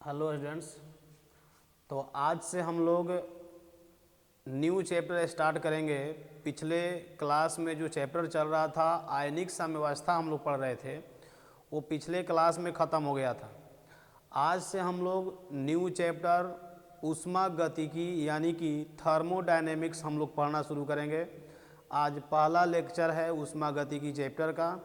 Hello students. तो आज से हम लोग न्यू चैप्टर स्टार्ट करेंगे। पिछले क्लास में जो चैप्टर चल रहा था आयनिक साम्यावस्था हम लोग पढ़ रहे थे, वो पिछले क्लास में ख़त्म हो गया था। आज से हम लोग न्यू चैप्टर ऊष्मागतिकी यानी कि थर्मोडायनेमिक्स हम लोग पढ़ना शुरू करेंगे। आज पहला लेक्चर है ऊष्मागतिकी चैप्टर का।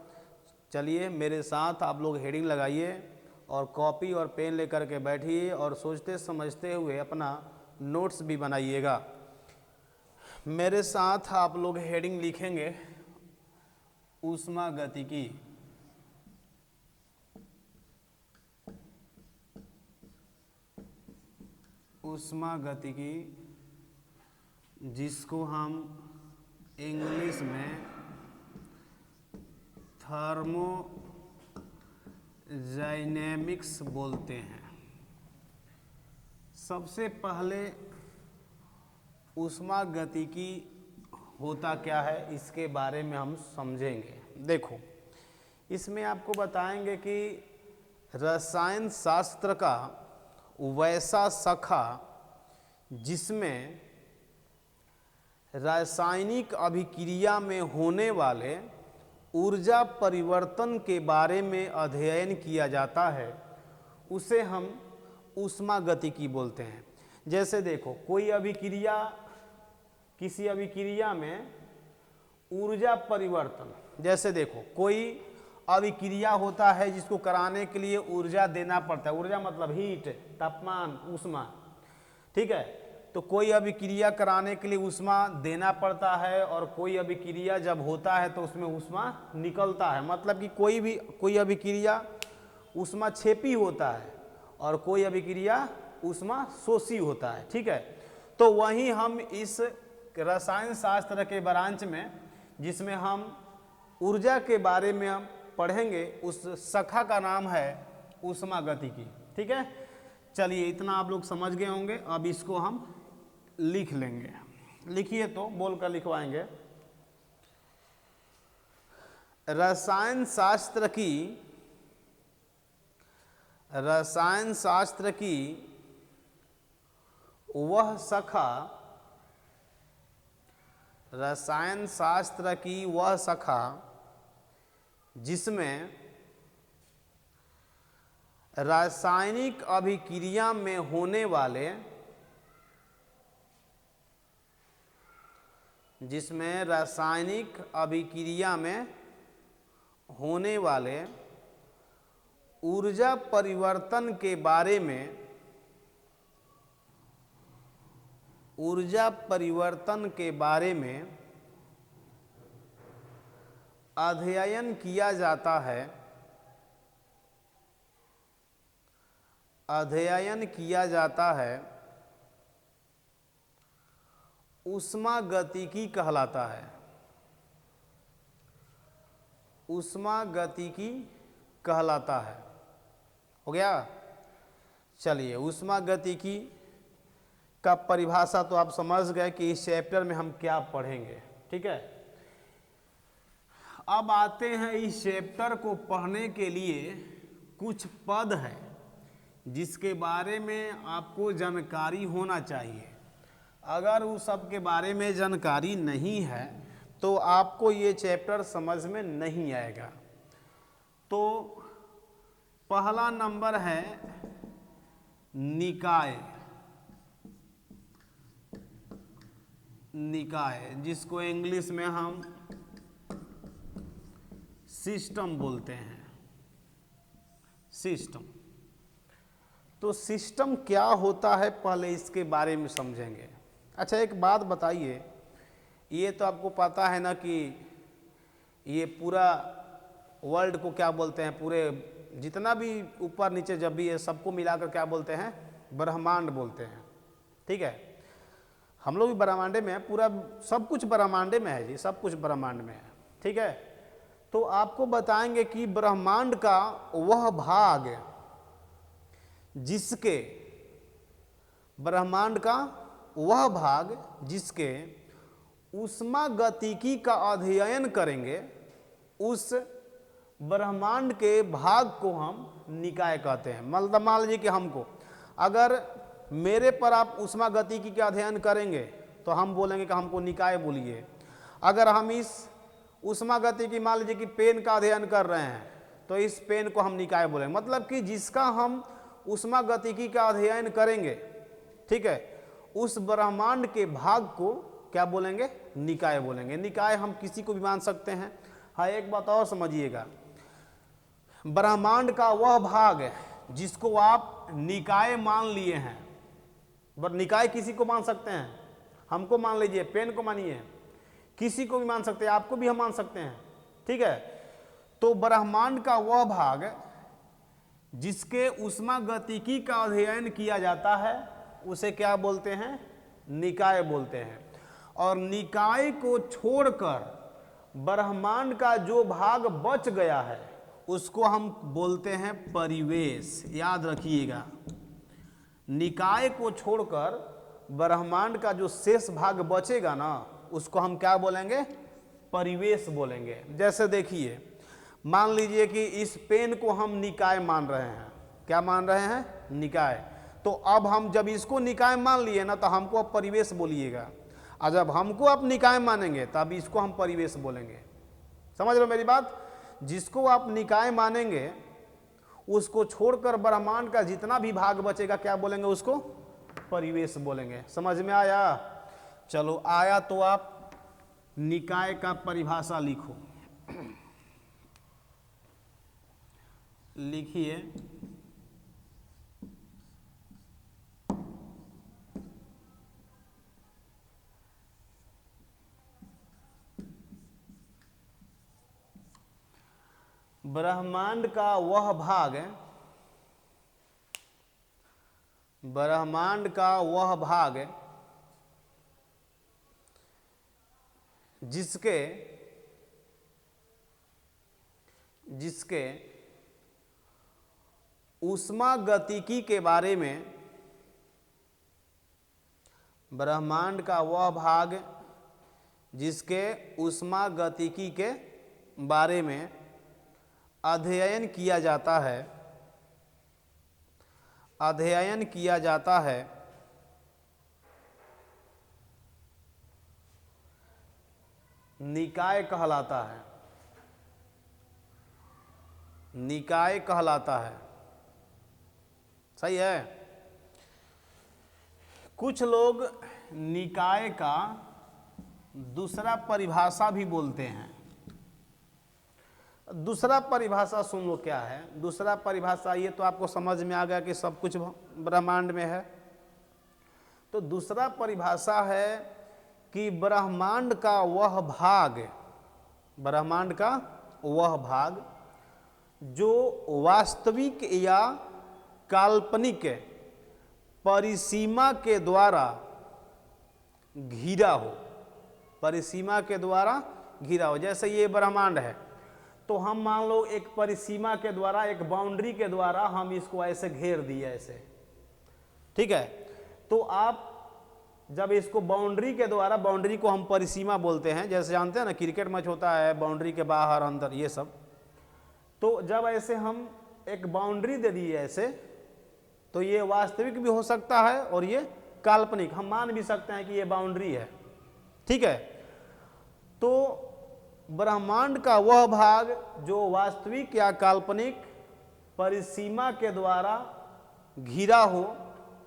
चलिए मेरे साथ आप लोग हेडिंग लगाइए और कॉपी और पेन लेकर के बैठिए और सोचते समझते हुए अपना नोट्स भी बनाइएगा। मेरे साथ आप लोग हेडिंग लिखेंगे ऊष्मागतिकी। ऊष्मागतिकी जिसको हम इंग्लिश में थर्मोडायनेमिक्स बोलते हैं। सबसे पहले ऊष्मागतिकी होता क्या है इसके बारे में हम समझेंगे। देखो, इसमें आपको बताएंगे कि रसायन शास्त्र का वैसा शाखा जिसमें रासायनिक अभिक्रिया में होने वाले ऊर्जा परिवर्तन के बारे में अध्ययन किया जाता है, उसे हम ऊष्मागतिकी बोलते हैं। जैसे देखो, कोई अभिक्रिया, किसी अभिक्रिया में ऊर्जा परिवर्तन, जैसे देखो कोई अभिक्रिया होता है जिसको कराने के लिए ऊर्जा देना पड़ता है। ऊर्जा मतलब हीट, तापमान, ऊष्मा, ठीक है। तो कोई अभिक्रिया कराने के लिए ऊष्मा देना पड़ता है और कोई अभिक्रिया जब होता है तो उसमें ऊष्मा निकलता है। मतलब कि कोई अभिक्रिया ऊष्मा छेपी होता है और कोई अभिक्रिया ऊष्मा शोषी होता है, ठीक है। तो वहीं हम इस रसायन शास्त्र के ब्रांच में, जिसमें हम ऊर्जा के बारे में हम पढ़ेंगे, उस शाखा का नाम है ऊष्मागतिकी, ठीक है। चलिए, इतना आप लोग समझ गए होंगे। अब इसको हम लिख लेंगे। लिखिए, तो बोलकर लिखवाएंगे। रसायन शास्त्र की वह शाखा, रसायन शास्त्र की वह शाखा जिसमें रासायनिक अभिक्रिया में होने वाले, जिसमें रासायनिक अभिक्रिया में होने वाले ऊर्जा परिवर्तन के बारे में, ऊर्जा परिवर्तन के बारे में अध्ययन किया जाता है, अध्ययन किया जाता है, ऊष्मागतिकी कहलाता है। ऊष्मागतिकी कहलाता है। हो गया। चलिए, ऊष्मागतिकी का परिभाषा तो आप समझ गए कि इस चैप्टर में हम क्या पढ़ेंगे, ठीक है। अब आते हैं इस चैप्टर को पढ़ने के लिए कुछ पद है जिसके बारे में आपको जानकारी होना चाहिए। अगर उस सब के बारे में जानकारी नहीं है तो आपको ये चैप्टर समझ में नहीं आएगा। तो पहला नंबर है निकाय। निकाय जिसको इंग्लिश में हम सिस्टम बोलते हैं। सिस्टम। तो सिस्टम क्या होता है, पहले इसके बारे में समझेंगे। अच्छा, एक बात बताइए, ये तो आपको पता है ना कि ये पूरा वर्ल्ड को क्या बोलते हैं, पूरे जितना भी ऊपर नीचे जब भी है सबको मिलाकर क्या बोलते हैं, ब्रह्मांड बोलते हैं, ठीक है। हम लोग भी ब्रह्मांडे में है, पूरा सब कुछ ब्रह्मांडे में है जी, सब कुछ ब्रह्मांड में है, ठीक है। तो आपको बताएंगे कि ब्रह्मांड का वह भाग जिसके, ब्रह्मांड का वह भाग जिसके ऊष्मागतिकी का अध्ययन करेंगे, उस ब्रह्मांड के भाग को हम निकाय कहते हैं। मतलब मान लीजिए कि हमको अगर मेरे पर आप ऊष्मा गतिकी का अध्ययन करेंगे तो हम बोलेंगे कि हमको निकाय बोलिए। अगर हम इस ऊष्मा गतिकी मान लीजिए कि पेन का अध्ययन कर रहे हैं तो इस पेन को हम निकाय बोलेंगे। मतलब कि जिसका हम ऊष्मा गतिकी का अध्ययन करेंगे, ठीक है, उस ब्रह्मांड के भाग को क्या बोलेंगे? निकाय बोलेंगे। निकाय हम किसी को भी मान सकते हैं। हाँ, एक बात और समझिएगा, ब्रह्मांड का वह भाग है जिसको आप निकाय मान लिए हैं, बट निकाय किसी को मान सकते हैं। हमको मान लीजिए, पेन को मानिए, किसी को भी मान सकते हैं, आपको भी हम मान सकते हैं, ठीक है। तो ब्रह्मांड का वह भाग जिसके ऊष्मा गतिकी का अध्ययन किया जाता है उसे क्या बोलते हैं? निकाय बोलते हैं। और निकाय को छोड़कर ब्रह्मांड का जो भाग बच गया है उसको हम बोलते हैं परिवेश। याद रखिएगा, निकाय को छोड़कर ब्रह्मांड का जो शेष भाग बचेगा ना उसको हम क्या बोलेंगे? परिवेश बोलेंगे। जैसे देखिए, मान लीजिए कि इस पेन को हम निकाय मान रहे हैं। क्या मान रहे हैं? निकाय। तो अब हम जब इसको निकाय मान लिए ना तो हमको अब परिवेश बोलिएगा, और जब हमको आप निकाय मानेंगे तब इसको हम परिवेश बोलेंगे। समझ रहे हो मेरी बात? जिसको आप निकाय मानेंगे उसको छोड़कर ब्रह्मांड का जितना भी भाग बचेगा क्या बोलेंगे? उसको परिवेश बोलेंगे। समझ में आया? चलो, आया तो आप निकाय का परिभाषा लिखो। लिखिए, ब्रह्मांड का वह भाग, ब्रह्मांड का वह भाग जिसके ऊष्मा गतिकी के बारे में, ब्रह्मांड का वह भाग जिसके ऊष्मा गतिकी के बारे में अध्ययन किया जाता है, अध्ययन किया जाता है, निकाय कहलाता है। निकाय कहलाता है। सही है? कुछ लोग निकाय का दूसरा परिभाषा भी बोलते हैं। दूसरा परिभाषा सुन लो क्या है। दूसरा परिभाषा, ये तो आपको समझ में आ गया कि सब कुछ ब्रह्मांड में है। तो दूसरा परिभाषा है कि ब्रह्मांड का वह भाग, ब्रह्मांड का वह भाग जो वास्तविक या काल्पनिक परिसीमा के द्वारा घिरा हो, परिसीमा के द्वारा घिरा हो। जैसे ये ब्रह्मांड है तो हम मान लो एक परिसीमा के द्वारा, एक बाउंड्री के द्वारा हम इसको ऐसे घेर दिए, ऐसे, ठीक है। तो आप जब इसको बाउंड्री के द्वारा, बाउंड्री को हम परिसीमा बोलते हैं, जैसे जानते हैं ना क्रिकेट मैच होता है बाउंड्री के बाहर अंदर ये सब, तो जब ऐसे हम एक बाउंड्री दे दिए ऐसे, तो ये वास्तविक भी हो सकता है और ये काल्पनिक, हम मान भी सकते हैं कि ये बाउंड्री है, ठीक है। तो ब्रह्मांड का वह भाग जो वास्तविक या काल्पनिक परिसीमा के द्वारा घिरा हो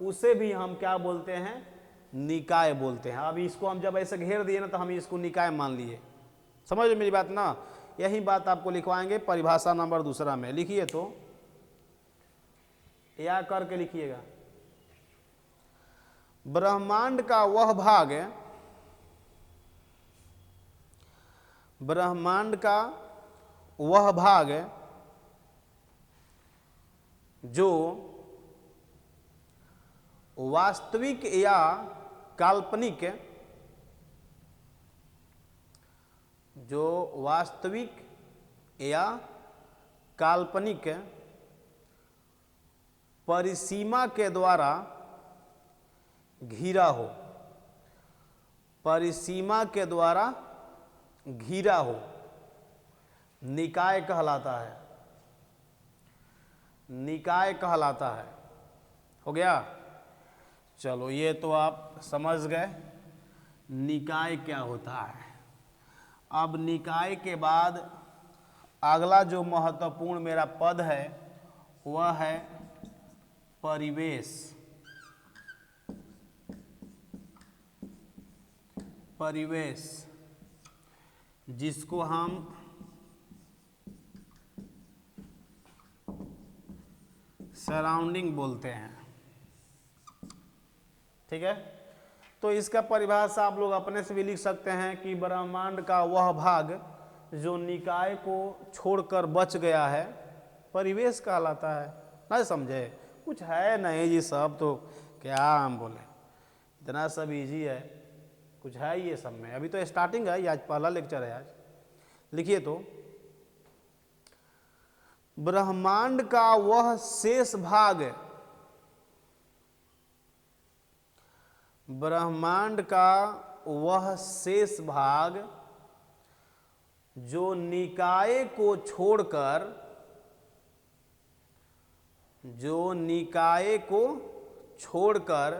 उसे भी हम क्या बोलते हैं? निकाय बोलते हैं। अब इसको हम जब ऐसे घेर दिए ना तो हम इसको निकाय मान लिए। समझ लो मेरी बात ना? यही बात आपको लिखवाएंगे परिभाषा नंबर दूसरा में। लिखिए, तो या करके लिखिएगा, ब्रह्मांड का वह भाग, ब्रह्मांड का वह भाग जो वास्तविक या काल्पनिक, जो वास्तविक या काल्पनिक परिसीमा के द्वारा घिरा हो, परिसीमा के द्वारा घिरा हो, निकाय कहलाता है। निकाय कहलाता है। हो गया। चलो ये तो आप समझ गए निकाय क्या होता है। अब निकाय के बाद अगला जो महत्वपूर्ण मेरा पद है वह है परिवेश। परिवेश जिसको हम सराउंडिंग बोलते हैं, ठीक है। तो इसका परिभाषा आप लोग अपने से भी लिख सकते हैं कि ब्रह्मांड का वह भाग जो निकाय को छोड़कर बच गया है परिवेश कहलाता है। नहीं समझे? कुछ है नहीं जी, सब तो क्या हम बोले, इतना सब इजी है, कुछ है ये सब में। अभी तो स्टार्टिंग है, ये आज पहला लेक्चर है। आज लिखिए तो, ब्रह्मांड का वह शेष भाग, ब्रह्मांड का वह शेष भाग जो निकाय को छोड़कर, जो निकाय को छोड़कर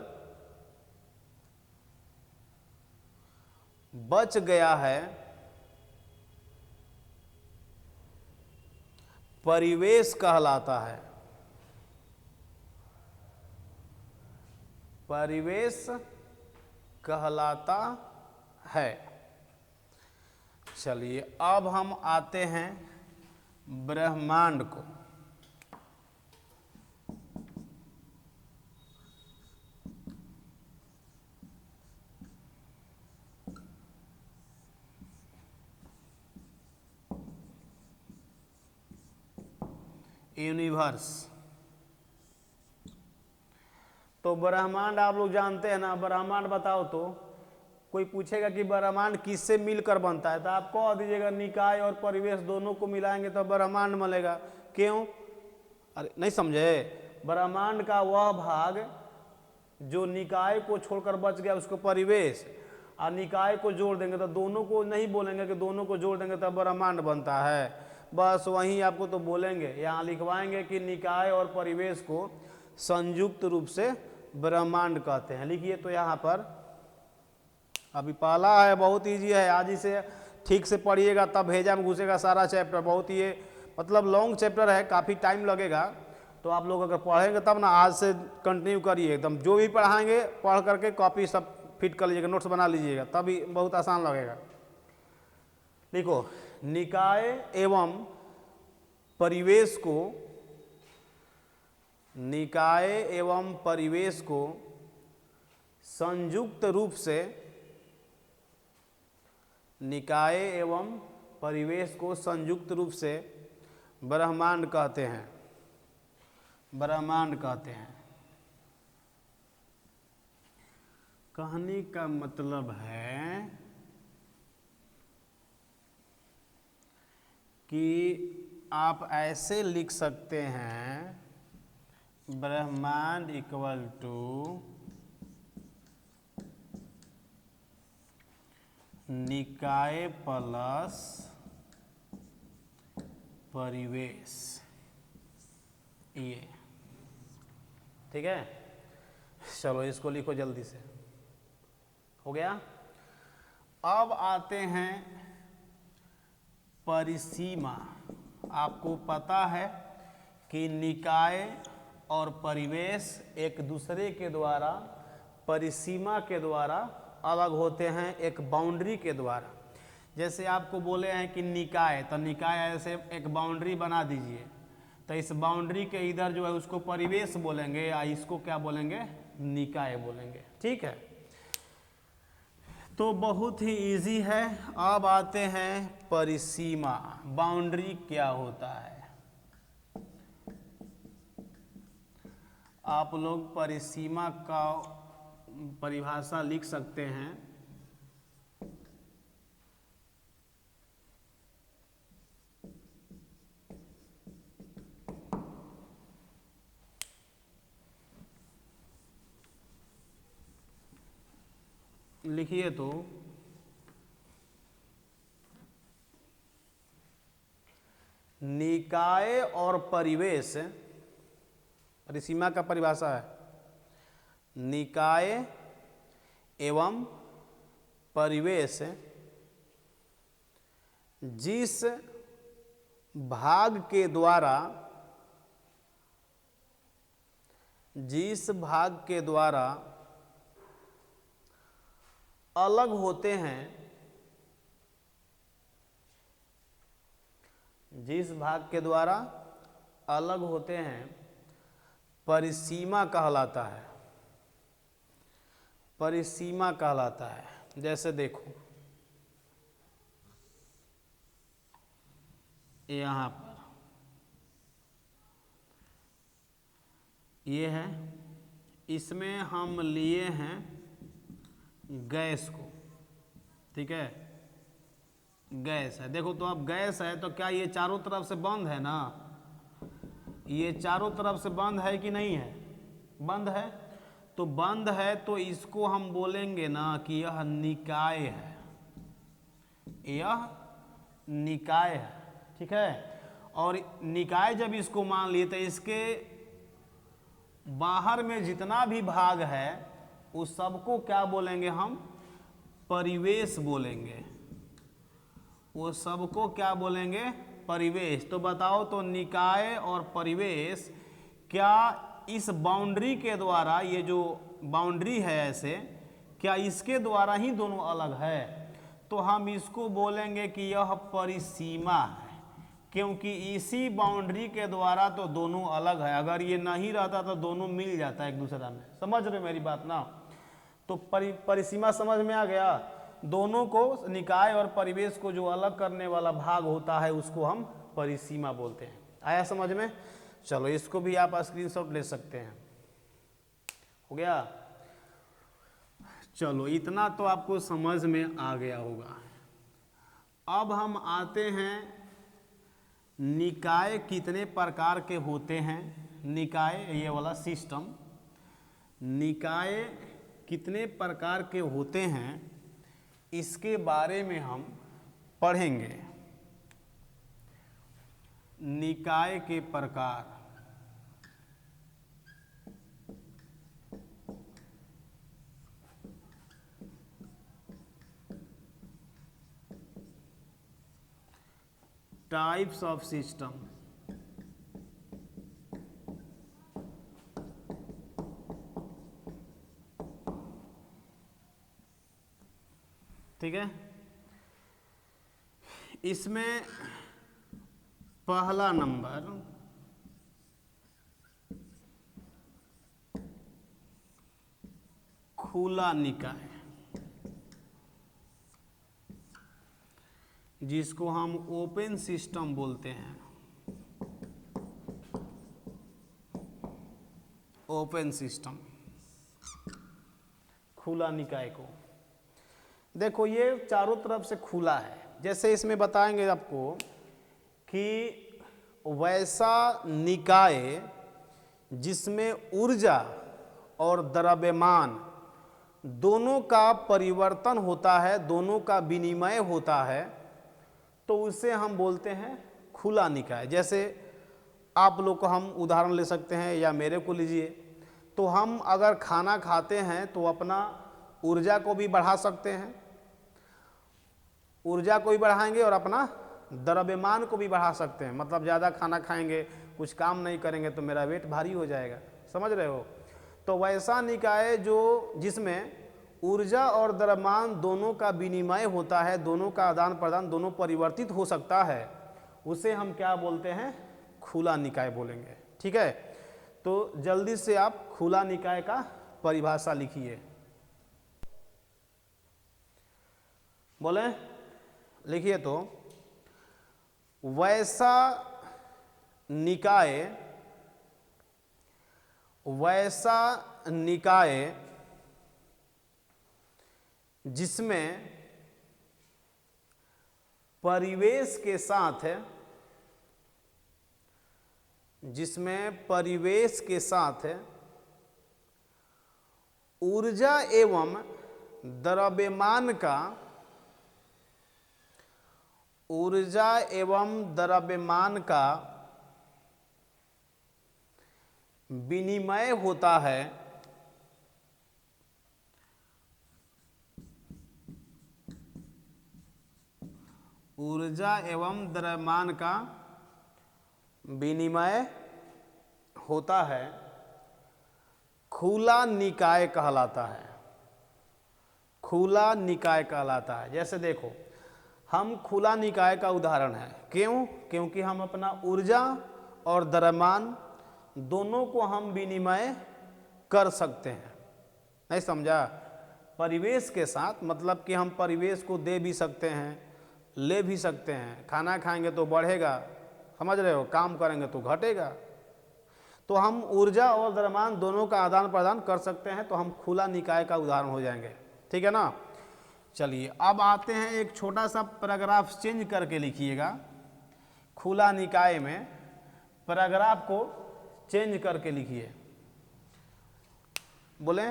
बच गया है परिवेश कहलाता है। परिवेश कहलाता है। चलिए अब हम आते हैं ब्रह्मांड को। यूनिवर्स। तो ब्रह्मांड आप लोग जानते हैं ना, ब्रह्मांड बताओ तो। कोई पूछेगा कि ब्रह्मांड किससे मिलकर बनता है, तो आप कह दीजिएगा निकाय और परिवेश दोनों को मिलाएंगे तो ब्रह्मांड मिलेगा। क्यों? अरे नहीं समझे? ब्रह्मांड का वह भाग जो निकाय को छोड़कर बच गया उसको परिवेश, और निकाय को जोड़ देंगे तो दोनों को नहीं बोलेंगे कि दोनों को जोड़ देंगे तब ब्रह्मांड बनता है। बस वहीं आपको तो बोलेंगे, यहाँ लिखवाएंगे कि निकाय और परिवेश को संयुक्त रूप से ब्रह्मांड कहते हैं। लिखिए तो यहाँ पर, अभी पहला है, बहुत इजी है, आज इसे ठीक से पढ़िएगा तब भेजा में घुसेगा सारा चैप्टर। बहुत ही मतलब लॉन्ग चैप्टर है, काफ़ी टाइम लगेगा। तो आप लोग अगर पढ़ेंगे तब ना, आज से कंटिन्यू करिए एकदम, जो भी पढ़ाएंगे पढ़ करके कॉपी सब फिट कर लीजिएगा, नोट्स बना लीजिएगा, तभी बहुत आसान लगेगा। देखो, निकाय एवं परिवेश को, निकाय एवं परिवेश को संयुक्त रूप से, निकाय एवं परिवेश को संयुक्त रूप से ब्रह्मांड कहते हैं। ब्रह्मांड कहते हैं। कहने का मतलब है कि आप ऐसे लिख सकते हैं, ब्रह्मांड इक्वल टू निकाय प्लस परिवेश, ये ठीक है। चलो इसको लिखो जल्दी से, हो गया। अब आते हैं परिसीमा। आपको पता है कि निकाय और परिवेश एक दूसरे के द्वारा, परिसीमा के द्वारा अलग होते हैं, एक बाउंड्री के द्वारा। जैसे आपको बोले हैं कि निकाय, तो निकाय ऐसे एक बाउंड्री बना दीजिए, तो इस बाउंड्री के इधर जो है उसको परिवेश बोलेंगे, या इसको क्या बोलेंगे? निकाय बोलेंगे, ठीक है। तो बहुत ही इजी है। अब आते हैं परिसीमा। बाउंड्री क्या होता है? आप लोग परिसीमा का परिभाषा लिख सकते हैं। लिखिए तो, निकाय और परिवेश, परिसीमा का परिभाषा है निकाय एवं परिवेश जिस भाग के द्वारा अलग होते हैं, जिस भाग के द्वारा अलग होते हैं परिसीमा कहलाता है, परिसीमा कहलाता है। जैसे देखो यहाँ पर ये है, इसमें हम लिए हैं गैस को, ठीक है, गैस है। देखो तो अब गैस है तो क्या ये चारों तरफ से बंद है ना, ये चारों तरफ से बंद है कि नहीं है, बंद है। तो बंद है तो इसको हम बोलेंगे ना कि यह निकाय है, यह निकाय है, ठीक है। और निकाय जब इसको मान लिए तो इसके बाहर में जितना भी भाग है उस सबको क्या बोलेंगे हम, परिवेश बोलेंगे, वो सबको क्या बोलेंगे, परिवेश। तो बताओ तो निकाय और परिवेश क्या इस बाउंड्री के द्वारा, ये जो बाउंड्री है ऐसे, क्या इसके द्वारा ही दोनों अलग है? तो हम इसको बोलेंगे कि यह परिसीमा है, क्योंकि इसी बाउंड्री के द्वारा तो दोनों अलग है। अगर ये नहीं रहता तो दोनों मिल जाता है एक दूसरा में। समझ रहे मेरी बात ना? तो परिसीमा समझ में आ गया। दोनों को, निकाय और परिवेश को जो अलग करने वाला भाग होता है उसको हम परिसीमा बोलते हैं। आया समझ में? चलो इसको भी आप स्क्रीनशॉट ले सकते हैं। हो गया? चलो इतना तो आपको समझ में आ गया होगा। अब हम आते हैं निकाय कितने प्रकार के होते हैं। निकाय, ये वाला सिस्टम, निकाय कितने प्रकार के होते हैं इसके बारे में हम पढ़ेंगे। निकाय के प्रकार, टाइप्स ऑफ सिस्टम, ठीक है। इसमें पहला नंबर खुला निकाय, जिसको हम ओपन सिस्टम बोलते हैं। ओपन सिस्टम, खुला निकाय को देखो, ये चारों तरफ से खुला है। जैसे इसमें बताएंगे आपको कि वैसा निकाय जिसमें ऊर्जा और द्रव्यमान दोनों का परिवर्तन होता है, दोनों का विनिमय होता है, तो उसे हम बोलते हैं खुला निकाय। जैसे आप लोग को हम उदाहरण ले सकते हैं या मेरे को लीजिए, तो हम अगर खाना खाते हैं तो अपना ऊर्जा को भी बढ़ा सकते हैं, ऊर्जा को भी बढ़ाएंगे और अपना द्रव्यमान को भी बढ़ा सकते हैं। मतलब ज़्यादा खाना खाएंगे, कुछ काम नहीं करेंगे तो मेरा वेट भारी हो जाएगा। समझ रहे हो? तो वैसा निकाय जो जिसमें ऊर्जा और द्रव्यमान दोनों का विनिमय होता है, दोनों का आदान प्रदान, दोनों परिवर्तित हो सकता है, उसे हम क्या बोलते हैं? खुला निकाय बोलेंगे। ठीक है, तो जल्दी से आप खुला निकाय का परिभाषा लिखिए। बोले, लिखिए तो वैसा निकाय, वैसा निकाय जिसमें परिवेश के साथ है, जिसमें परिवेश के साथ है ऊर्जा एवं द्रव्यमान का, ऊर्जा एवं द्रव्यमान का विनिमय होता है, ऊर्जा एवं द्रव्यमान का विनिमय होता है, खुला निकाय कहलाता है। खुला निकाय कहलाता है। जैसे देखो, हम खुला निकाय का उदाहरण है। क्यों? क्योंकि हम अपना ऊर्जा और द्रव्यमान दोनों को हम विनिमय कर सकते हैं। नहीं समझा? परिवेश के साथ, मतलब कि हम परिवेश को दे भी सकते हैं, ले भी सकते हैं। खाना खाएंगे तो बढ़ेगा, समझ रहे हो, काम करेंगे तो घटेगा। तो हम ऊर्जा और द्रव्यमान दोनों का आदान प्रदान कर सकते हैं, तो हम खुला निकाय का उदाहरण हो जाएंगे। ठीक है ना? चलिए अब आते हैं, एक छोटा सा पैराग्राफ चेंज करके लिखिएगा। खुला निकाय में पैराग्राफ को चेंज करके लिखिए। बोले,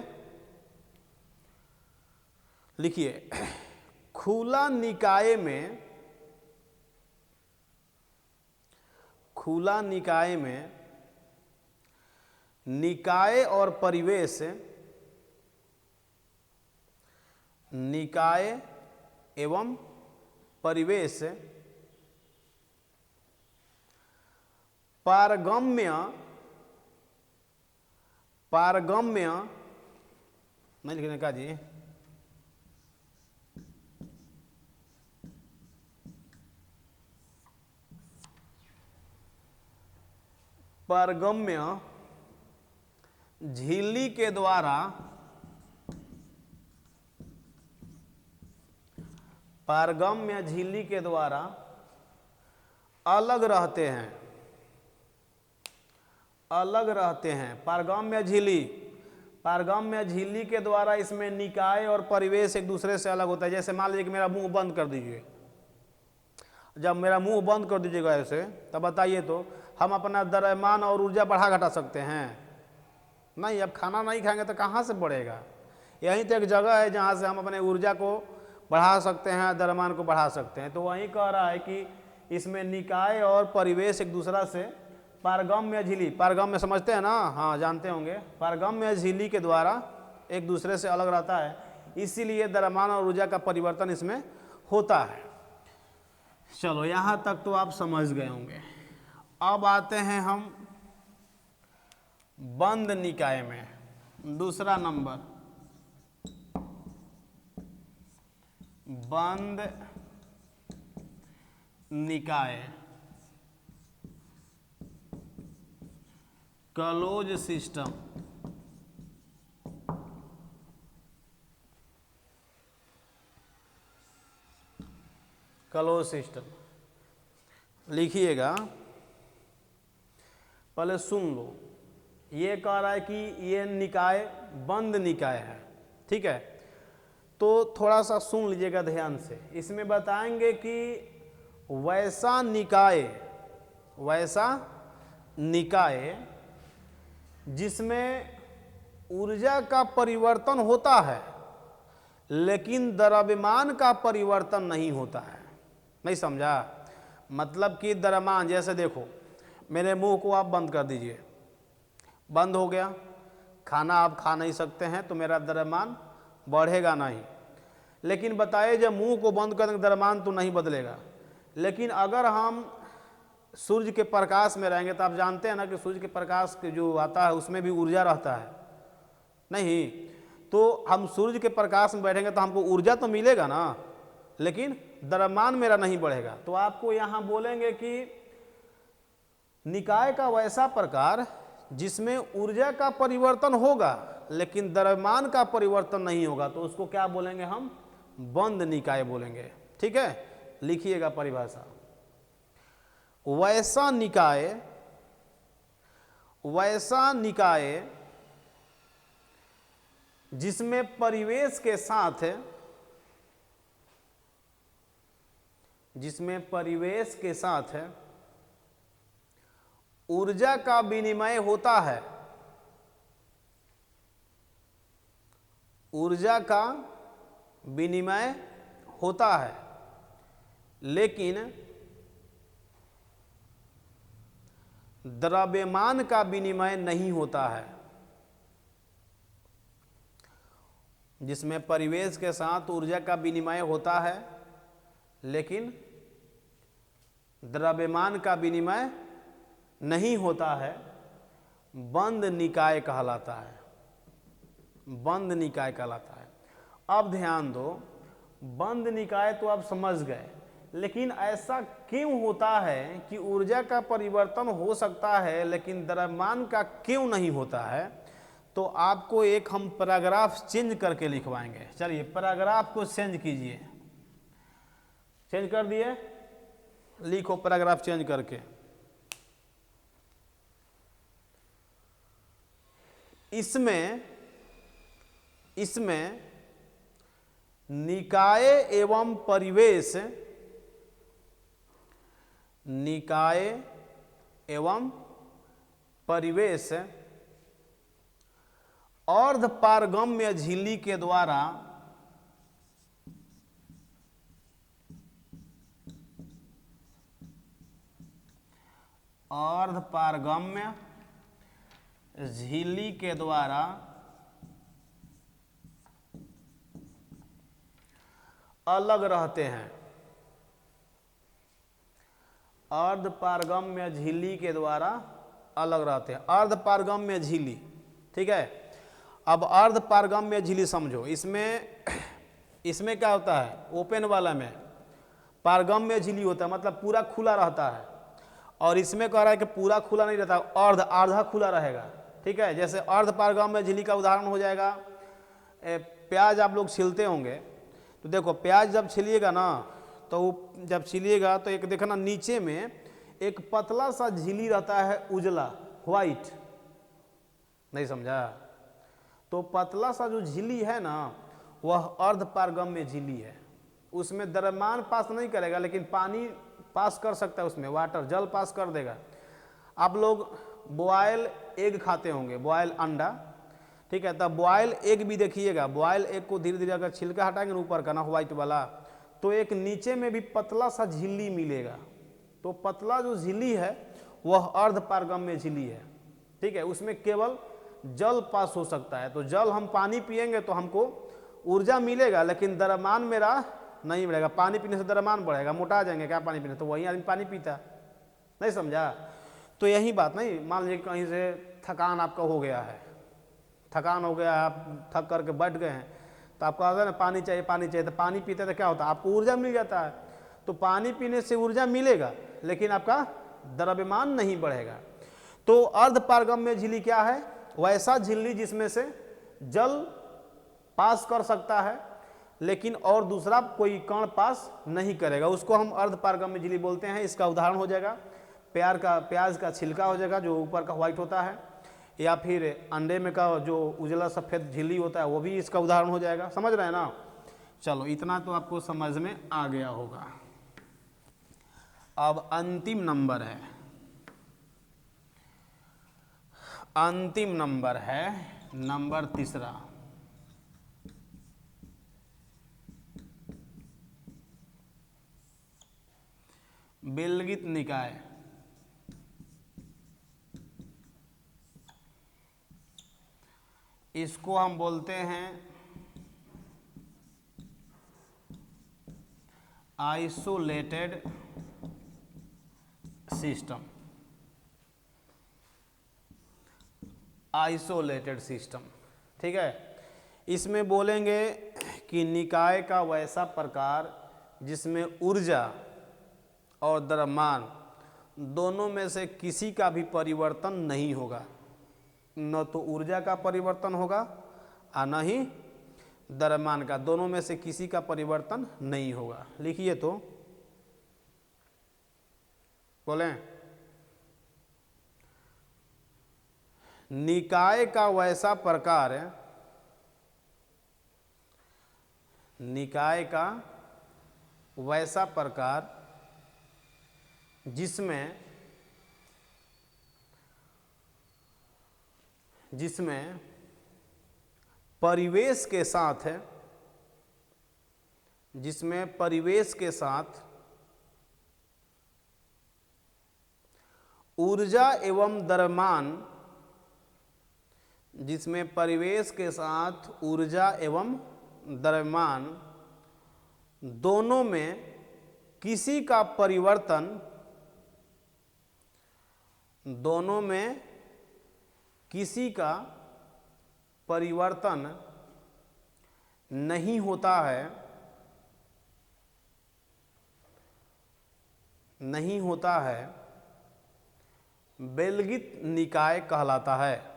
लिखिए, खुला निकाय में, खुला निकाय में निकाय और परिवेश, निकाय एवं परिवेश पारगम्य, पारगम्य नहीं लिखने का जी, पारगम्य झिल्ली के द्वारा, पारगम्य झिल्ली के द्वारा अलग रहते हैं, अलग रहते हैं। पारगम्य झिल्ली, पारगम्य झिल्ली के द्वारा इसमें निकाय और परिवेश एक दूसरे से अलग होता है। जैसे मान लीजिए कि मेरा मुंह बंद कर दीजिए। जब मेरा मुंह बंद कर दीजिएगा ऐसे, तब बताइए तो हम अपना द्रव्यमान और ऊर्जा बढ़ा घटा सकते हैं? नहीं। अब खाना नहीं खाएंगे तो कहाँ से बढ़ेगा? यहीं तो एक जगह है जहाँ से हम अपने ऊर्जा को बढ़ा सकते हैं, द्रव्यमान को बढ़ा सकते हैं। तो वहीं कह रहा है कि इसमें निकाय और परिवेश एक दूसरा से, पारगम्य झिल्ली, पारगम्य समझते हैं ना? हाँ, जानते होंगे। पारगम्य झिल्ली के द्वारा एक दूसरे से अलग रहता है, इसीलिए द्रव्यमान और ऊर्जा का परिवर्तन इसमें होता है। चलो यहाँ तक तो आप समझ गए होंगे। अब आते हैं हम बंद निकाय में। दूसरा नंबर, बंद निकाय, क्लोज सिस्टम। क्लोज सिस्टम लिखिएगा, पहले सुन लो। ये कह रहा है कि ये निकाय बंद निकाय है। ठीक है, तो थोड़ा सा सुन लीजिएगा ध्यान से। इसमें बताएंगे कि वैसा निकाय, वैसा निकाय जिसमें ऊर्जा का परिवर्तन होता है लेकिन द्रव्यमान का परिवर्तन नहीं होता है। नहीं समझा? मतलब कि द्रव्यमान, जैसे देखो, मेरे मुंह को आप बंद कर दीजिए, बंद हो गया, खाना आप खा नहीं सकते हैं, तो मेरा द्रव्यमान बढ़ेगा नहीं। लेकिन बताइए, जब मुंह को बंद कर देंगे द्रव्यमान तो नहीं बदलेगा। लेकिन अगर हम सूर्य के प्रकाश में रहेंगे, तो आप जानते हैं ना कि सूर्य के प्रकाश के जो आता है उसमें भी ऊर्जा रहता है। नहीं, तो हम सूर्य के प्रकाश में बैठेंगे तो हमको ऊर्जा तो मिलेगा ना, लेकिन द्रव्यमान मेरा नहीं बढ़ेगा। तो आपको यहाँ बोलेंगे कि निकाय का वैसा प्रकार जिसमें ऊर्जा का परिवर्तन होगा लेकिन द्रव्यमान का परिवर्तन नहीं होगा, तो उसको क्या बोलेंगे? हम बंद निकाय बोलेंगे। ठीक है, लिखिएगा परिभाषा। वैसा निकाय, वैसा निकाय जिसमें परिवेश के साथ, जिसमें परिवेश के साथ ऊर्जा का विनिमय होता है, ऊर्जा का विनिमय होता है, लेकिन द्रव्यमान का विनिमय नहीं होता है। जिसमें परिवेश के साथ ऊर्जा का विनिमय होता है लेकिन द्रव्यमान का विनिमय नहीं होता है, बंद निकाय कहलाता है, बंद निकाय कहलाता है। अब ध्यान दो, बंद निकाय तो आप समझ गए, लेकिन ऐसा क्यों होता है कि ऊर्जा का परिवर्तन हो सकता है लेकिन द्रव्यमान का क्यों नहीं होता है? तो आपको एक हम पैराग्राफ चेंज करके लिखवाएंगे। चलिए पैराग्राफ को चेंज कीजिए, चेंज कर दिए, लिखो पैराग्राफ चेंज करके। इसमें निकाय एवं परिवेश, निकाय एवं परिवेश अर्ध पारगम्य झिल्ली के द्वारा अर्ध पारगम्य झिल्ली के द्वारा अलग रहते हैं। अर्ध पारगम्य झिल्ली के द्वारा अलग रहते हैं, अर्ध पारगम्य झिल्ली, ठीक है। अब अर्ध पारगम्य झिल्ली समझो, इसमें क्या होता है, ओपन वाला में पारगम्य झिल्ली होता है, मतलब पूरा खुला रहता है, और इसमें कह रहा है कि पूरा खुला नहीं रहता, अर्ध आधा खुला रहेगा, ठीक है। जैसे अर्ध पारगम्य झिल्ली का उदाहरण हो जाएगा, प्याज आप लोग छिलते होंगे, तो देखो प्याज जब छिलिएगा ना, तो जब छिलिएगा तो एक देखना नीचे में एक पतला सा झिल्ली रहता है, उजला व्हाइट, नहीं समझा? तो पतला सा जो झिल्ली है ना, वह अर्ध पारगम्य झिल्ली है। उसमें द्रव्यमान पास नहीं करेगा, लेकिन पानी पास कर सकता है, उसमें वाटर, जल पास कर देगा। आप लोग बॉयल एग खाते होंगे, बॉयल अंडा, ठीक है। तब बॉयल एग भी देखिएगा, बॉयल एग को धीरे धीरे अगर छिलका हटाएंगे ऊपर का ना व्हाइट वाला, तो एक नीचे में भी पतला सा झिल्ली मिलेगा। तो पतला जो झिल्ली है वह अर्ध पारगम्य झिल्ली है, ठीक है। उसमें केवल जल पास हो सकता है। तो जल हम पानी पिएंगे तो हमको ऊर्जा मिलेगा, लेकिन द्रव्यमान मेरा नहीं मिलेगा। पानी पीने से द्रव्यमान बढ़ेगा, मोटा जाएंगे क्या पानी पीने, तो वही आदमी पानी पीता, नहीं समझा? तो यही बात नहीं, मान लीजिए कहीं से थकान आपका हो गया है, थकान हो गया, आप थक करके बैठ गए हैं, तो आपको आता है ना पानी चाहिए, पानी चाहिए, तो पानी पीते तो क्या होता है, आपको ऊर्जा मिल जाता है। तो पानी पीने से ऊर्जा मिलेगा, लेकिन आपका द्रव्यमान नहीं बढ़ेगा। तो अर्ध पारगम्य झिल्ली क्या है? वैसा झिल्ली जिसमें से जल पास कर सकता है, लेकिन और दूसरा कोई कण पास नहीं करेगा, उसको हम अर्ध पारगम्य झिल्ली बोलते हैं। इसका उदाहरण हो जाएगा प्याज का छिलका हो जाएगा, जो ऊपर का व्हाइट होता है, या फिर अंडे में का जो उजला सफ़ेद झिल्ली होता है, वो भी इसका उदाहरण हो जाएगा। समझ रहे हैं ना? चलो इतना तो आपको समझ में आ गया होगा। अब अंतिम नंबर है, अंतिम नंबर है नंबर तीसरा, विलगित निकाय। इसको हम बोलते हैं आइसोलेटेड सिस्टम, आइसोलेटेड सिस्टम, ठीक है। इसमें बोलेंगे कि निकाय का वैसा प्रकार जिसमें ऊर्जा और द्रव्यमान दोनों में से किसी का भी परिवर्तन नहीं होगा, न तो ऊर्जा का परिवर्तन होगा और न ही द्रव्यमान का, दोनों में से किसी का परिवर्तन नहीं होगा। लिखिए तो, बोलें, निकाय का वैसा प्रकार, निकाय का वैसा प्रकार जिसमें परिवेश के साथ है, जिसमें परिवेश के साथ ऊर्जा एवं द्रव्यमान, जिसमें परिवेश के साथ ऊर्जा एवं द्रव्यमान दोनों में किसी का परिवर्तन दोनों में किसी का परिवर्तन नहीं होता है, बेलगित निकाय कहलाता है।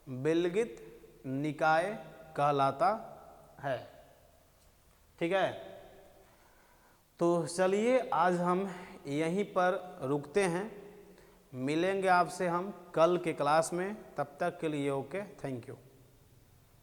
बेलगित निकाय कहलाता है। ठीक है, तो चलिए आज हम यहीं पर रुकते हैं। मिलेंगे आपसे हम कल के क्लास में। तब तक के लिए ओके, थैंक यू।